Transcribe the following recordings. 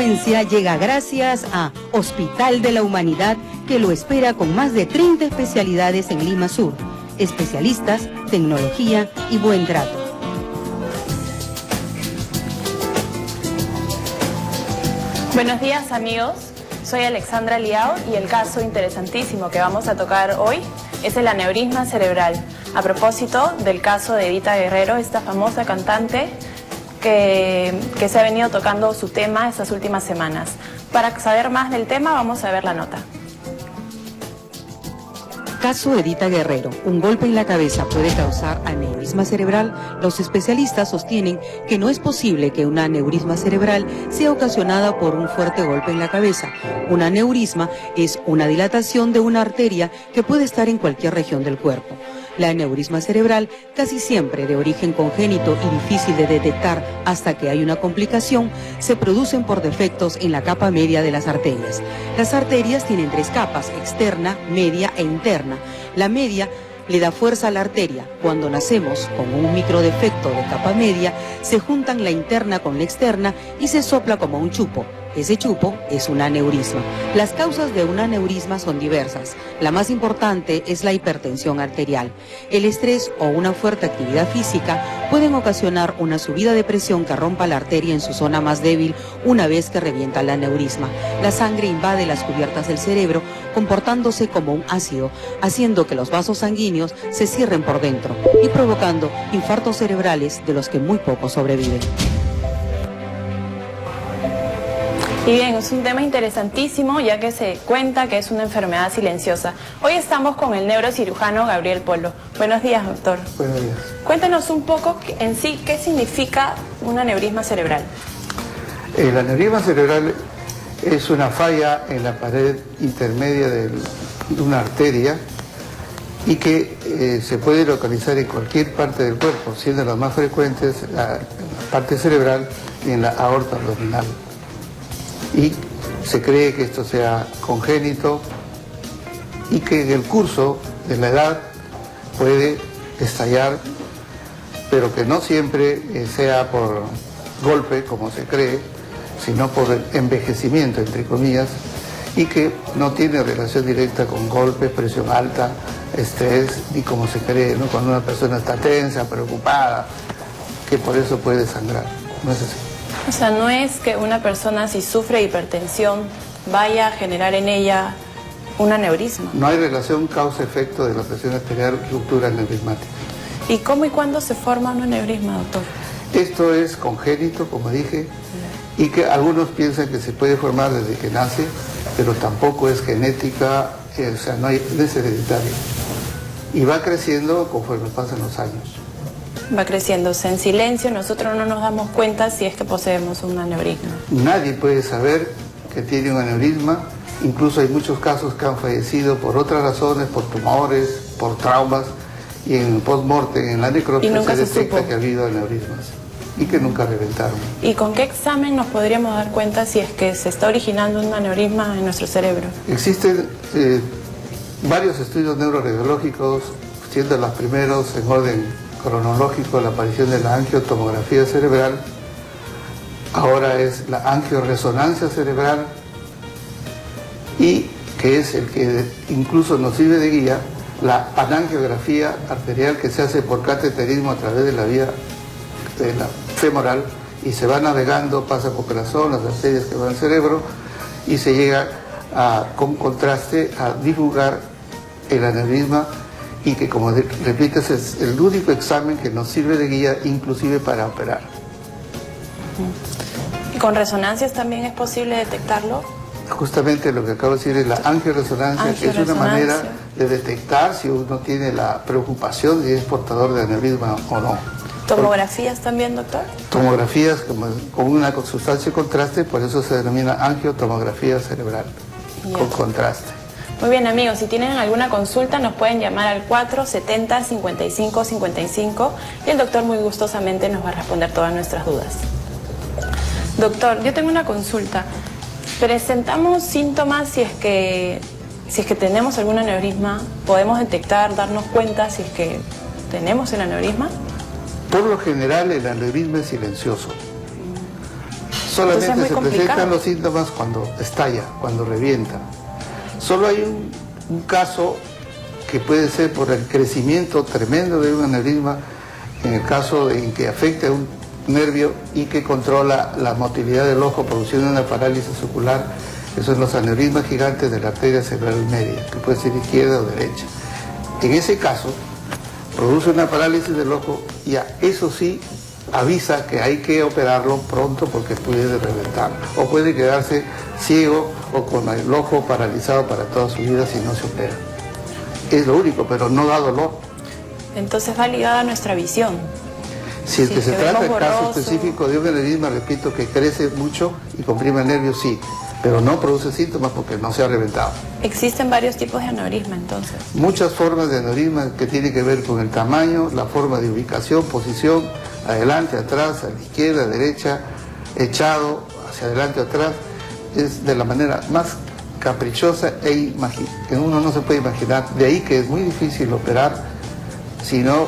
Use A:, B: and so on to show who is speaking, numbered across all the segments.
A: asistencia llega gracias a Hospital de la Humanidad, que lo espera con más de 30 especialidades en Lima Sur. Especialistas, tecnología y buen trato.
B: Buenos días, amigos. Soy Alexandra Liao y el caso interesantísimo que vamos a tocar hoy es el aneurisma cerebral. A propósito del caso de Edita Guerrero, esta famosa cantante que se ha venido tocando su tema estas últimas semanas. Para saber más del tema, vamos a ver la nota.
A: Caso Edita Guerrero. Un golpe en la cabeza puede causar aneurisma cerebral. Los especialistas sostienen que no es posible que una aneurisma cerebral sea ocasionada por un fuerte golpe en la cabeza. Un aneurisma es una dilatación de una arteria que puede estar en cualquier región del cuerpo. La aneurisma cerebral, casi siempre de origen congénito y difícil de detectar hasta que hay una complicación, se producen por defectos en la capa media de las arterias. Las arterias tienen 3 capas, externa, media e interna. La media le da fuerza a la arteria. Cuando nacemos con un microdefecto de capa media, se juntan la interna con la externa y se sopla como un chupo. Ese chupo es un aneurisma. Las causas de un aneurisma son diversas. La más importante es la hipertensión arterial. El estrés o una fuerte actividad física pueden ocasionar una subida de presión que rompa la arteria en su zona más débil una vez que revienta el aneurisma. La sangre invade las cubiertas del cerebro, comportándose como un ácido, haciendo que los vasos sanguíneos se cierren por dentro y provocando infartos cerebrales de los que muy pocos sobreviven.
B: Y bien, es un tema interesantísimo, ya que se cuenta que es una enfermedad silenciosa. Hoy estamos con el neurocirujano Gabriel Polo. Buenos días, doctor.
C: Buenos días.
B: Cuéntanos un poco en sí qué significa un aneurisma cerebral.
C: El aneurisma cerebral es una falla en la pared intermedia de una arteria y que se puede localizar en cualquier parte del cuerpo, siendo las más frecuentes la parte cerebral y en la aorta abdominal. Y se cree que esto sea congénito y que en el curso de la edad puede estallar, pero que no siempre sea por golpe, como se cree, sino por el envejecimiento, entre comillas, y que no tiene relación directa con golpes, presión alta, estrés, ni como se cree, ¿no? Cuando una persona está tensa, preocupada, que por eso puede sangrar. No es así.
B: O sea, no es que una persona si sufre hipertensión vaya a generar en ella un aneurisma.
C: No hay relación causa-efecto de la presión arterial, ruptura aneurismática.
B: ¿Y cómo y cuándo se forma un aneurisma, doctor?
C: Esto es congénito, como dije, y que algunos piensan que se puede formar desde que nace, pero tampoco es genética, o sea, no es hereditario. Y va creciendo conforme pasan los años.
B: Va creciéndose en silencio, nosotros no nos damos cuenta si es que poseemos un aneurisma.
C: Nadie puede saber que tiene un aneurisma, incluso hay muchos casos que han fallecido por otras razones, por tumores, por traumas, y en post-mortem, en la necropsia, se detecta que ha habido aneurismas y que nunca reventaron.
B: ¿Y con qué examen nos podríamos dar cuenta si es que se está originando un aneurisma en nuestro cerebro?
C: Existen varios estudios neuroradiológicos, siendo los primeros en orden cronológico la aparición de la angiotomografía cerebral, ahora es la angioresonancia cerebral, y que es el que incluso nos sirve de guía, la panangiografía arterial, que se hace por cateterismo a través de la vía de la femoral y se va navegando, pasa por el corazón, las arterias que van al cerebro y se llega con contraste a divulgar el aneurisma, y que, como repites, es el único examen que nos sirve de guía inclusive para operar.
B: ¿Y con resonancias también es posible detectarlo?
C: Justamente lo que acabo de decir es la angioresonancia, que es una manera de detectar si uno tiene la preocupación de si es portador de aneurisma o no.
B: ¿Tomografías también, doctor?
C: Tomografías con una sustancia de contraste, por eso se denomina angiotomografía cerebral, con contraste.
B: Muy bien, amigos, si tienen alguna consulta nos pueden llamar al 470-5555 y el doctor muy gustosamente nos va a responder todas nuestras dudas. Doctor, yo tengo una consulta. ¿Presentamos síntomas si es que tenemos algún aneurisma? ¿Podemos detectar, darnos cuenta si es que tenemos el aneurisma?
C: Por lo general el aneurisma es silencioso. Solamente
B: Entonces es
C: se
B: muy
C: presentan
B: complicado.
C: los síntomas cuando estalla, cuando revienta. Solo hay un caso que puede ser por el crecimiento tremendo de un aneurisma, en el caso en que afecta a un nervio y que controla la motilidad del ojo produciendo una parálisis ocular. Esos son los aneurismas gigantes de la arteria cerebral media, que puede ser izquierda o derecha. En ese caso, produce una parálisis del ojo y eso sí avisa que hay que operarlo pronto porque puede reventar o puede quedarse ciego o con el ojo paralizado para toda su vida si no se opera. Es lo único, pero no da dolor.
B: Entonces va ligada a nuestra visión.
C: Si es que se
B: que
C: trata
B: vemos
C: del caso
B: borroso.
C: específico de un aneurisma, repito, que crece mucho y comprime el nervio, sí, pero no produce síntomas porque no se ha reventado.
B: Existen varios tipos de aneurisma entonces.
C: Muchas formas de aneurisma que tienen que ver con el tamaño, la forma de ubicación, posición, adelante, atrás, a la izquierda, a la derecha, echado, hacia adelante o atrás, es de la manera más caprichosa que uno no se puede imaginar. De ahí que es muy difícil operar, sino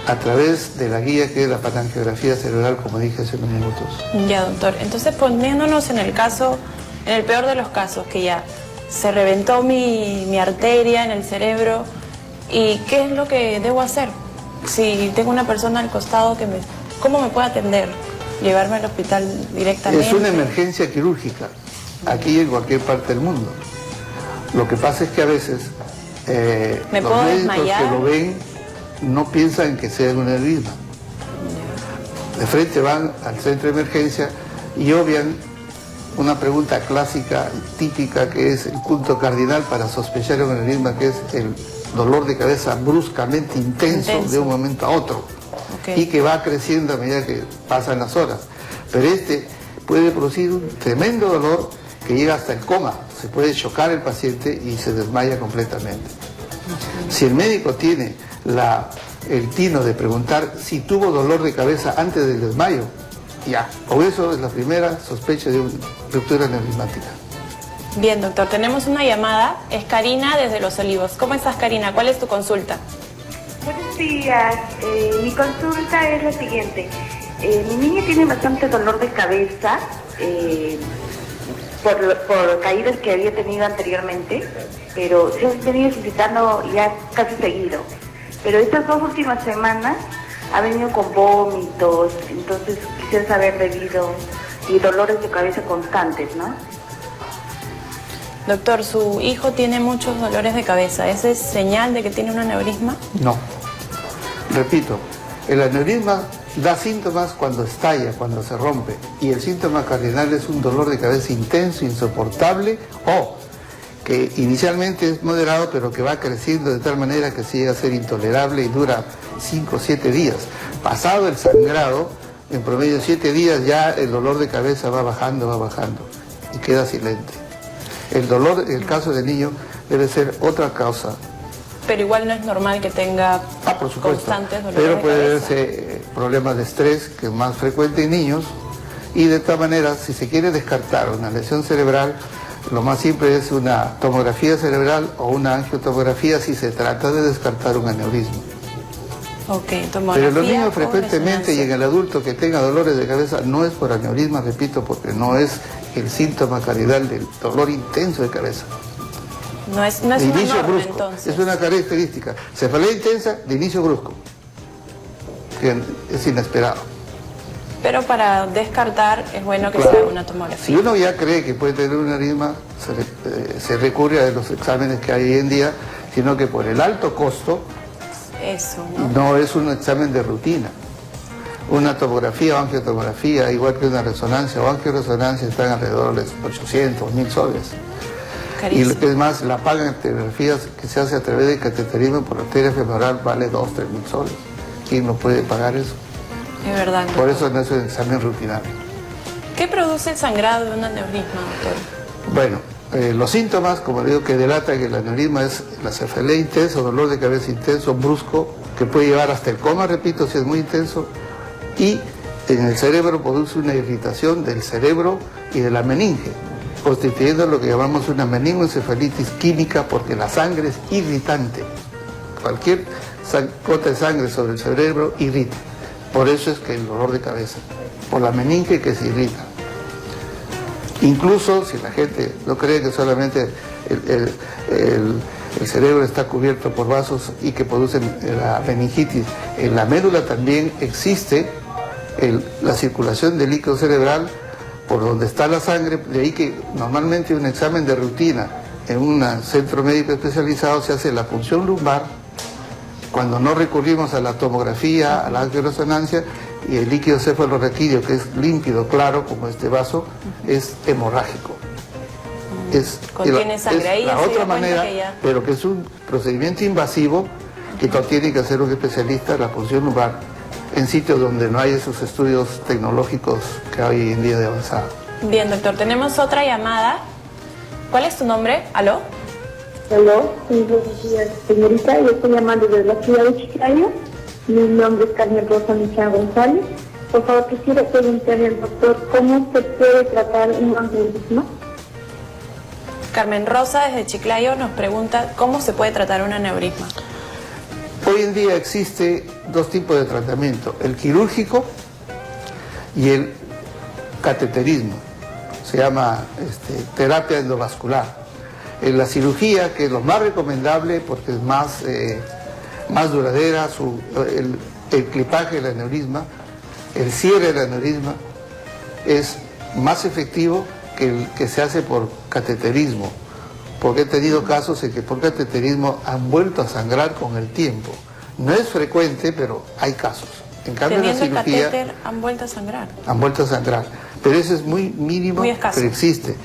C: a través de la guía que es la palangiografía cerebral, como dije hace unos minutos.
B: Ya, doctor. Entonces, poniéndonos en el caso, en el peor de los casos, que ya se reventó mi arteria en el cerebro, ¿y qué es lo que debo hacer? Si tengo una persona al costado, ¿cómo me puede atender? ¿Llevarme al hospital directamente?
C: Es una emergencia quirúrgica, aquí y en cualquier parte del mundo. Lo que pasa es que a veces
B: ¿Me
C: los
B: puedo
C: médicos
B: desmayar?
C: que lo ven no piensan que sea un aneurisma. De frente van al centro de emergencia y obvian una pregunta clásica, típica, que es el punto cardinal para sospechar un aneurisma, que es el dolor de cabeza bruscamente intenso de un momento a otro.
B: Okay.
C: Y que va creciendo a medida que pasan las horas. Pero este puede producir un tremendo dolor que llega hasta el coma. Se puede chocar el paciente y se desmaya completamente. Si el médico tiene el tino de preguntar si tuvo dolor de cabeza antes del desmayo, ya, o eso es la primera sospecha de una ruptura neurismática.
B: Bien, doctor, tenemos una llamada. Es Karina desde Los Olivos. ¿Cómo estás, Karina? ¿Cuál es tu consulta?
D: Buenos días. Mi consulta es la siguiente. Mi niña tiene bastante dolor de cabeza por caídas que había tenido anteriormente, pero se ha venido suscitando ya casi seguido. Pero estas 2 últimas semanas ha venido con vómitos, entonces quisiera saber debido y dolores de cabeza constantes, ¿no?
B: Doctor, su hijo tiene muchos dolores de cabeza. ¿Esa es señal de que tiene un aneurisma?
C: No. Repito, el aneurisma da síntomas cuando estalla, cuando se rompe. Y el síntoma cardinal es un dolor de cabeza intenso, insoportable, o que inicialmente es moderado, pero que va creciendo de tal manera que se llega a ser intolerable y dura 5 o 7 días. Pasado el sangrado, en promedio 7 días, ya el dolor de cabeza va bajando y queda silente. El dolor, en el caso del niño, debe ser otra causa.
B: Pero igual no es normal que tenga
C: Por supuesto,
B: constantes dolores
C: pero
B: de
C: puede
B: cabeza.
C: verse problemas de estrés, que es más frecuente en niños, y de esta manera, si se quiere descartar una lesión cerebral, lo más simple es una tomografía cerebral o una angiotomografía si se trata de descartar un aneurisma.
B: Ok,
C: Pero
B: tomografía
C: los niños
B: o
C: frecuentemente y en
B: resonancia.
C: el adulto que tenga dolores de cabeza no es por aneurisma, repito, porque no es el síntoma cardinal del dolor intenso de cabeza.
B: No es
C: De
B: una
C: inicio
B: norma,
C: brusco,
B: entonces.
C: es una característica. Cefalea intensa de inicio brusco, que es inesperado.
B: Pero para descartar es bueno que
C: Claro.
B: se haga una
C: Si
B: tomografía.
C: uno ya cree que puede tener un aneurisma, se recurre a los exámenes que hay hoy en día, sino que por el alto costo
B: Eso, ¿no?
C: no es un examen de rutina. Una tomografía o angiotomografía, igual que una resonancia o angioresonancia, están alrededor de 800, 1000 soles. Y
B: Carísimo.
C: lo que es más, la paga en tomografías que se hace a través de cateterismo por arteria femoral vale 2, 3 mil soles. ¿Quién no puede pagar eso?
B: Es verdad.
C: Por eso no es un examen rutinario.
B: ¿Qué produce el sangrado de un aneurisma, doctor?
C: Bueno, los síntomas, como le digo, que delatan que el aneurisma es la cefalea intensa, dolor de cabeza intenso, brusco, que puede llevar hasta el coma, repito, si es muy intenso, y en el cerebro produce una irritación del cerebro y de la meninge, constituyendo lo que llamamos una meningoencefalitis química, porque la sangre es irritante. Cualquier gota de sangre sobre el cerebro irrita. Por eso es que el dolor de cabeza, por la meninge que se irrita. Incluso si la gente no cree que solamente el cerebro está cubierto por vasos y que producen la meningitis, en la médula también existe la circulación del líquido cerebral por donde está la sangre, de ahí que normalmente un examen de rutina en un centro médico especializado se hace la punción lumbar, cuando no recurrimos a la tomografía, a la angioresonancia, y el líquido cefalorraquídeo, que es límpido, claro, como este vaso, es hemorrágico.
B: Contiene sangre, ahí
C: la
B: se dio
C: otra
B: cuenta
C: manera,
B: que ya...
C: pero que es un procedimiento invasivo que no tiene que hacer un especialista, la punción lumbar, en sitios donde no hay esos estudios tecnológicos que hoy en día de avanzada.
B: Bien, doctor, tenemos otra llamada. ¿Cuál es tu nombre? ¿Aló?
E: Aló, sí, buenos días, señorita. Yo estoy llamando desde la ciudad de Chiclayo. Mi nombre es Carmen Rosa Michán González. Por favor, quisiera preguntarle al doctor cómo se puede tratar un aneurisma.
B: Carmen Rosa desde Chiclayo nos pregunta cómo se puede tratar un aneurisma.
C: Hoy en día existe dos tipos de tratamiento, el quirúrgico y el cateterismo. Se llama terapia endovascular. En la cirugía, que es lo más recomendable porque es más duradera, el clipaje del aneurisma, el cierre del aneurisma es más efectivo que el que se hace por cateterismo, porque he tenido casos en que por cateterismo han vuelto a sangrar con el tiempo. No es frecuente, pero hay casos. En cambio,
B: Teniendo
C: en la cirugía,
B: el catéter, han vuelto a sangrar.
C: Han vuelto a sangrar, pero eso es muy mínimo,
B: Muy escaso.
C: pero existe.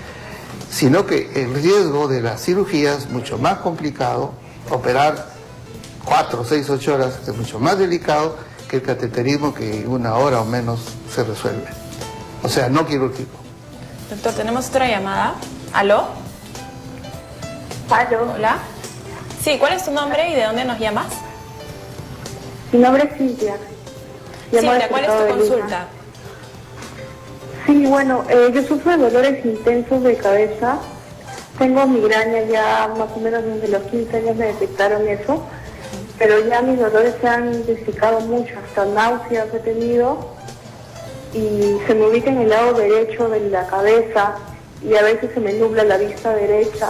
C: Sino que el riesgo de la cirugía es mucho más complicado, operar 4, 6, 8 horas es mucho más delicado que el cateterismo, que en 1 hora o menos se resuelve. O sea, no quirúrgico.
B: Doctor, tenemos otra llamada. ¿Aló?
E: Aló,
B: Hola. Sí, ¿cuál es tu nombre y de dónde nos llamas?
E: mi nombre es Cintia. Llamo
B: Cintia,
E: del
B: ¿cuál es
E: estado
B: tu
E: de Lima.
B: consulta?
E: Sí, bueno, yo sufro de dolores intensos de cabeza. Tengo migraña ya más o menos desde los 15 años me detectaron eso. Pero ya mis dolores se han intensificado mucho, hasta náuseas he tenido. Y se me ubica en el lado derecho de la cabeza y a veces se me nubla la vista derecha.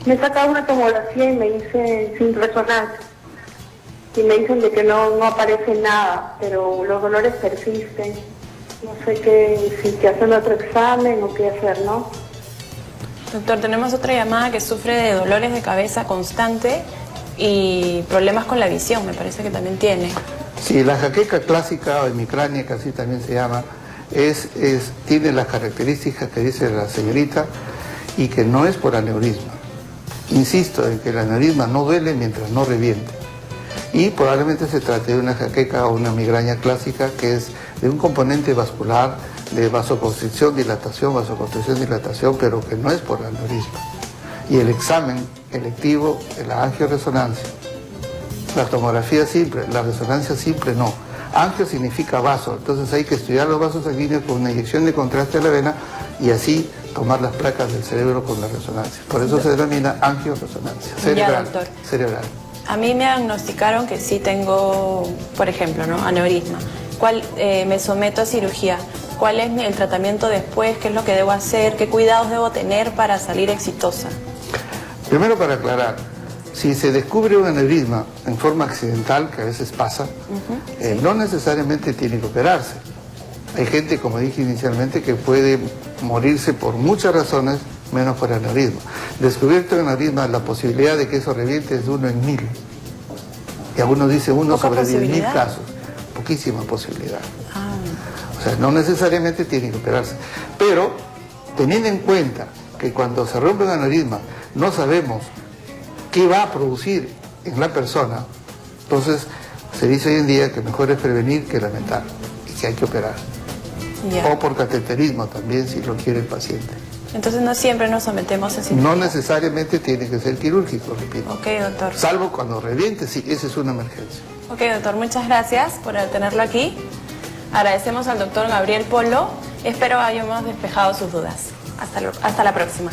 E: Me he sacado una tomografía y me hice sin resonancia. Y me dicen de que no aparece nada, pero los dolores persisten. No sé si que hacer otro examen o qué hacer, ¿no?
B: Doctor, tenemos otra llamada que sufre de dolores de cabeza constante y problemas con la visión, me parece que también tiene.
C: Sí, la jaqueca clásica o hemicrania, que así también se llama, tiene las características que dice la señorita y que no es por aneurisma. Insisto en que el aneurisma no duele mientras no reviente. Y probablemente se trate de una jaqueca o una migraña clásica que es de un componente vascular, de vasoconstricción, dilatación, pero que no es por aneurisma. Y el examen electivo, la angioresonancia, la tomografía simple, la resonancia simple no. Angio significa vaso, entonces hay que estudiar los vasos sanguíneos con una inyección de contraste a la vena y así tomar las placas del cerebro con la resonancia. Por eso se denomina angioresonancia cerebral.
B: Ya, doctor.
C: Cerebral.
B: A mí me diagnosticaron que sí tengo, por ejemplo, ¿no? Aneurisma. Me someto a cirugía. ¿Cuál es el tratamiento después? ¿Qué es lo que debo hacer? ¿Qué cuidados debo tener para salir exitosa?
C: Primero, para aclarar, si se descubre un aneurisma en forma accidental, que a veces pasa, no necesariamente tiene que operarse. Hay gente, como dije inicialmente, que puede morirse por muchas razones, menos por aneurisma. Descubierto un aneurisma, la posibilidad de que eso reviente es de 1 en 1000. Y algunos dicen 1 sobre 10.000 casos. Poquísima posibilidad. O sea, no necesariamente tiene que operarse. Pero, teniendo en cuenta que cuando se rompe un aneurisma no sabemos qué va a producir en la persona, entonces se dice hoy en día que mejor es prevenir que lamentar y que hay que operar.
B: Ya.
C: O por cateterismo también, si lo quiere el paciente.
B: Entonces no siempre nos sometemos a cirugía.
C: No necesariamente tiene que ser quirúrgico, repito.
B: Ok, doctor.
C: Salvo cuando reviente, sí, esa es una emergencia.
B: Ok, doctor, muchas gracias por tenerlo aquí. Agradecemos al doctor Gabriel Polo. Espero hayamos despejado sus dudas. Hasta la próxima.